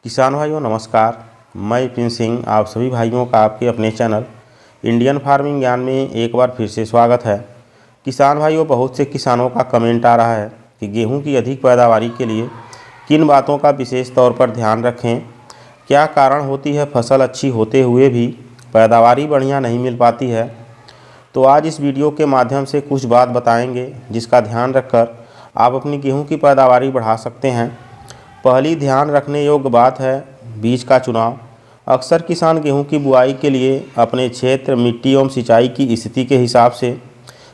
किसान भाइयों नमस्कार। मैं विपिन सिंह आप सभी भाइयों का आपके अपने चैनल इंडियन फार्मिंग ज्ञान में एक बार फिर से स्वागत है। किसान भाइयों, बहुत से किसानों का कमेंट आ रहा है कि गेहूं की अधिक पैदावारी के लिए किन बातों का विशेष तौर पर ध्यान रखें, क्या कारण होती है फसल अच्छी होते हुए भी पैदावारी बढ़िया नहीं मिल पाती है। तो आज इस वीडियो के माध्यम से कुछ बात बताएंगे जिसका ध्यान रखकर आप अपनी गेहूं की पैदावारी बढ़ा सकते हैं। पहली ध्यान रखने योग्य बात है बीज का चुनाव। अक्सर किसान गेहूं की बुआई के लिए अपने क्षेत्र, मिट्टी एवं सिंचाई की स्थिति के हिसाब से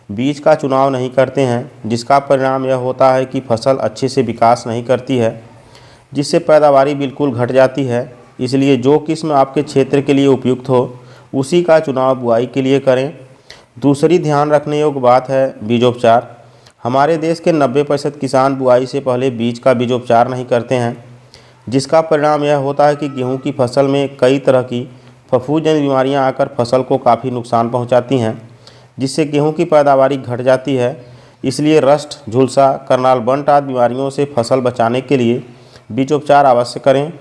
बीज का चुनाव नहीं करते हैं, जिसका परिणाम यह होता है कि फसल अच्छे से विकास नहीं करती है, जिससे पैदावारी बिल्कुल घट जाती है। इसलिए जो किस्म आपके क्षेत्र के लिए उपयुक्त हो उसी का चुनाव बुआई के लिए करें। दूसरी ध्यान रखने योग्य बात है बीजोपचार। हमारे देश के 90% किसान बुआई से पहले बीज का बीजोपचार नहीं करते हैं, जिसका परिणाम यह होता है कि गेहूं की फसल में कई तरह की फफूंदजन्य बीमारियां आकर फसल को काफ़ी नुकसान पहुंचाती हैं, जिससे गेहूं की पैदावारी घट जाती है। इसलिए रस्ट, झुलसा, करनाल बंट आदि बीमारियों से फसल बचाने के लिए बीजोपचार अवश्य करें।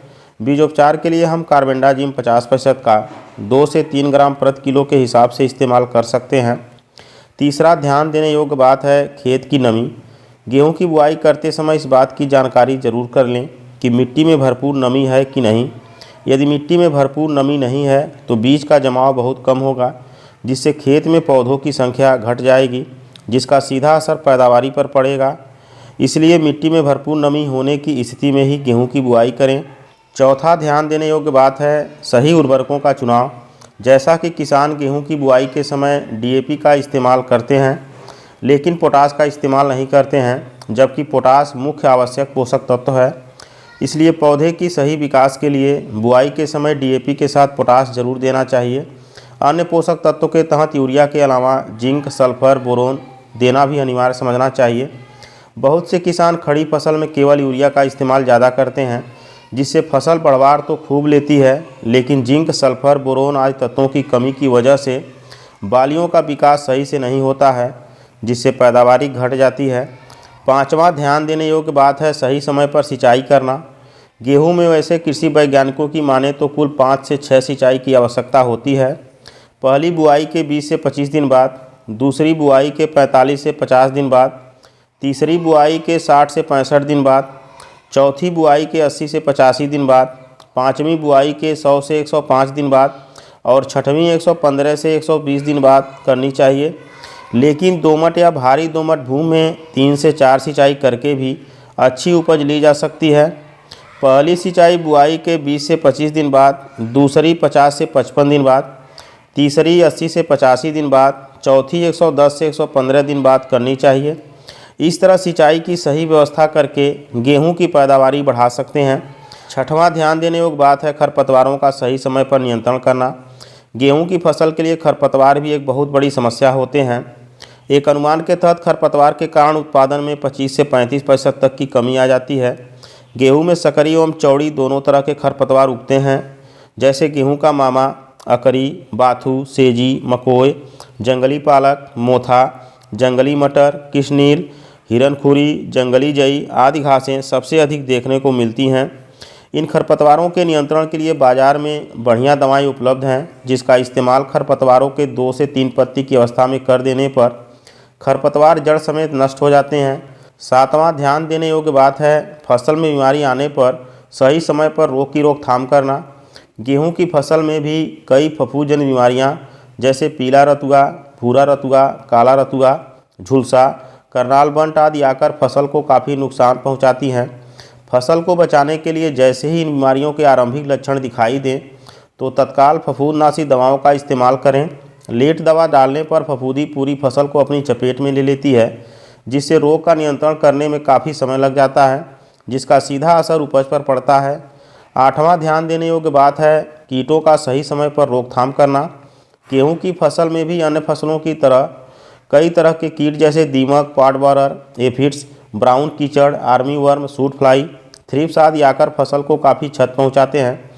बीजोपचार के लिए हम कार्बेंडाजिम 50% का 2 से 3 ग्राम प्रति किलो के हिसाब से इस्तेमाल कर सकते हैं। तीसरा ध्यान देने योग्य बात है खेत की नमी। गेहूं की बुआई करते समय इस बात की जानकारी जरूर कर लें कि मिट्टी में भरपूर नमी है कि नहीं। यदि मिट्टी में भरपूर नमी नहीं है तो बीज का जमाव बहुत कम होगा, जिससे खेत में पौधों की संख्या घट जाएगी, जिसका सीधा असर पैदावारी पर पड़ेगा। इसलिए मिट्टी में भरपूर नमी होने की स्थिति में ही गेहूँ की बुआई करें। चौथा ध्यान देने योग्य बात है सही उर्वरकों का चुनाव। जैसा कि किसान गेहूं की बुआई के समय डीएपी का इस्तेमाल करते हैं, लेकिन पोटास का इस्तेमाल नहीं करते हैं, जबकि पोटास मुख्य आवश्यक पोषक तत्व है। इसलिए पौधे की सही विकास के लिए बुआई के समय डीएपी के साथ पोटास जरूर देना चाहिए। अन्य पोषक तत्वों के तहत यूरिया के अलावा जिंक, सल्फर, बोरोन देना भी अनिवार्य समझना चाहिए। बहुत से किसान खड़ी फसल में केवल यूरिया का इस्तेमाल ज़्यादा करते हैं, जिससे फसल पैदावार तो खूब लेती है, लेकिन जिंक, सल्फर, बोरोन आदि तत्वों की कमी की वजह से बालियों का विकास सही से नहीं होता है, जिससे पैदावारी घट जाती है। पांचवा ध्यान देने योग्य बात है सही समय पर सिंचाई करना। गेहूं में वैसे कृषि वैज्ञानिकों की माने तो कुल 5 से 6 सिंचाई की आवश्यकता होती है। पहली बुआई के 20 से 25 दिन बाद, दूसरी बुआई के 45 से 50 दिन बाद, तीसरी बुआई के 60 से 65 दिन बाद, चौथी बुआई के 80 से 85 दिन बाद, पाँचवीं बुआई के 100 से 105 दिन बाद और छठवीं 115 से 120 दिन बाद करनी चाहिए। लेकिन दोमट या भारी दोमट भूमि में 3 से 4 सिंचाई करके भी अच्छी उपज ली जा सकती है। पहली सिंचाई बुआई के 20 से 25 दिन बाद, दूसरी 50 से 55 दिन बाद, तीसरी 80 से 85 दिन बाद, चौथी 110 से 115 दिन बाद करनी चाहिए। इस तरह सिंचाई की सही व्यवस्था करके गेहूं की पैदावारी बढ़ा सकते हैं। छठवां ध्यान देने योग्य बात है खरपतवारों का सही समय पर नियंत्रण करना। गेहूं की फसल के लिए खरपतवार भी एक बहुत बड़ी समस्या होते हैं। एक अनुमान के तहत खरपतवार के कारण उत्पादन में 25 से 35% तक की कमी आ जाती है। गेहूँ में सकरी एवं चौड़ी दोनों तरह के खरपतवार उगते हैं, जैसे गेहूँ का मामा, अकरी, बाथू, सेजी, मकोय, जंगली पालक, मोथा, जंगली मटर, किशनीर, हिरनखुरी, जंगली जई आदि घासें सबसे अधिक देखने को मिलती हैं। इन खरपतवारों के नियंत्रण के लिए बाज़ार में बढ़िया दवाएं उपलब्ध हैं, जिसका इस्तेमाल खरपतवारों के 2 से 3 पत्ती की अवस्था में कर देने पर खरपतवार जड़ समेत नष्ट हो जाते हैं। सातवां ध्यान देने योग्य बात है फसल में बीमारी आने पर सही समय पर रोग की रोकथाम करना। गेहूँ की फसल में भी कई फफूंदजन्य बीमारियाँ जैसे पीला रतुआ, भूरा रतुआ, काला रतुआ, झुलसा, करनाल बंट आदि आकर फसल को काफ़ी नुकसान पहुंचाती हैं। फसल को बचाने के लिए जैसे ही इन बीमारियों के आरंभिक लक्षण दिखाई दें तो तत्काल फफूंदनाशी दवाओं का इस्तेमाल करें। लेट दवा डालने पर फफूंदी पूरी फसल को अपनी चपेट में ले लेती है, जिससे रोग का नियंत्रण करने में काफ़ी समय लग जाता है, जिसका सीधा असर उपज पर पड़ता है। आठवां ध्यान देने योग्य बात है कीटों का सही समय पर रोकथाम करना। गेहूँ की फसल में भी अन्य फसलों की तरह कई तरह के कीट जैसे दीमक, पॉट बॉरर, एफिड्स, ब्राउन कीचड़, army worm, suit fly, thrips आदि आकर फसल को काफ़ी क्षति पहुंचाते हैं,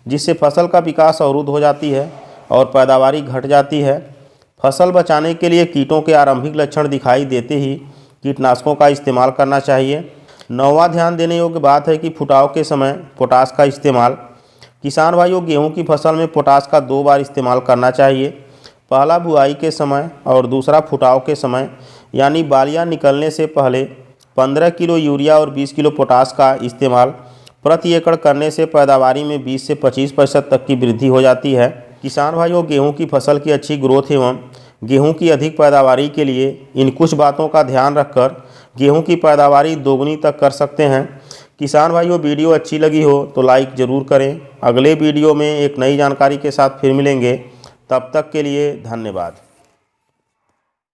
जिससे फसल का विकास अवरुद्ध हो जाती है और पैदावारी घट जाती है। फसल बचाने के लिए कीटों के आरंभिक लक्षण दिखाई देते ही कीटनाशकों का इस्तेमाल करना चाहिए। 9वां ध्यान देने योग्य बात है कि फुटाव के समय पोटास का इस्तेमाल। किसान भाइयों, गेहूं की फसल में पोटास का 2 बार इस्तेमाल करना चाहिए। पहला बुआई के समय और दूसरा फुटाव के समय, यानी बालियां निकलने से पहले 15 किलो यूरिया और 20 किलो पोटास का इस्तेमाल प्रति एकड़ करने से पैदावारी में 20 से 25% तक की वृद्धि हो जाती है। किसान भाइयों, गेहूं की फसल की अच्छी ग्रोथ एवं गेहूं की अधिक पैदावारी के लिए इन कुछ बातों का ध्यान रखकर गेहूं की पैदावारी दोगुनी तक कर सकते हैं। किसान भाइयों, वीडियो अच्छी लगी हो तो लाइक ज़रूर करें। अगले वीडियो में एक नई जानकारी के साथ फिर मिलेंगे। तब तक के लिए धन्यवाद।